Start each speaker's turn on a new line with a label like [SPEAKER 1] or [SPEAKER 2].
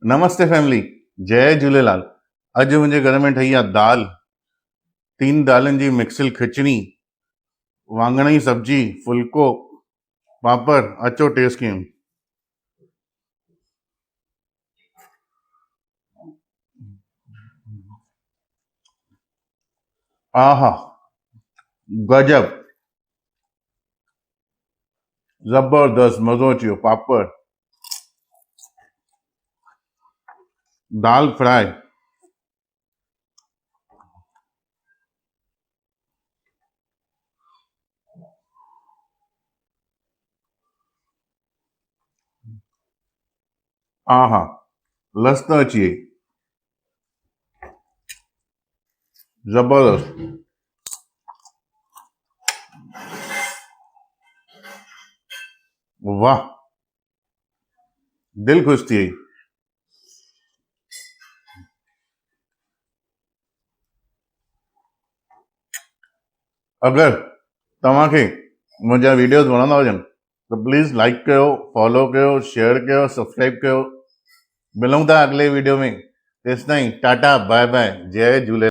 [SPEAKER 1] नमस्ते फैमिली। जय झूलेलाल। अॼु मुंहिंजे घर में ठही आहे दाल, 3 दालनि जी मिक्सिल खिचड़ी, वाङण जी सब्जी, फुल्को, पापड़। अचो टेस्ट कयूं। आहा, गजब, जबरदस्त, मज़ो अची वियो। पापड़, दाल फ्राई, आहा, लस त अची वई, जबरदस्त। वाह, दिल ख़ुशि थी वई। अगरि तव्हांखे मुंहिंजा वीडियोस वणंदा हुजनि त प्लीज़ लाइक कयो, फॉलो कयो, शेयर कयो, सब्सक्राइब कयो। मिलूं था अगले वीडियो में। तेसिताईं टाटा बाय बाय, जय झूलेलाल।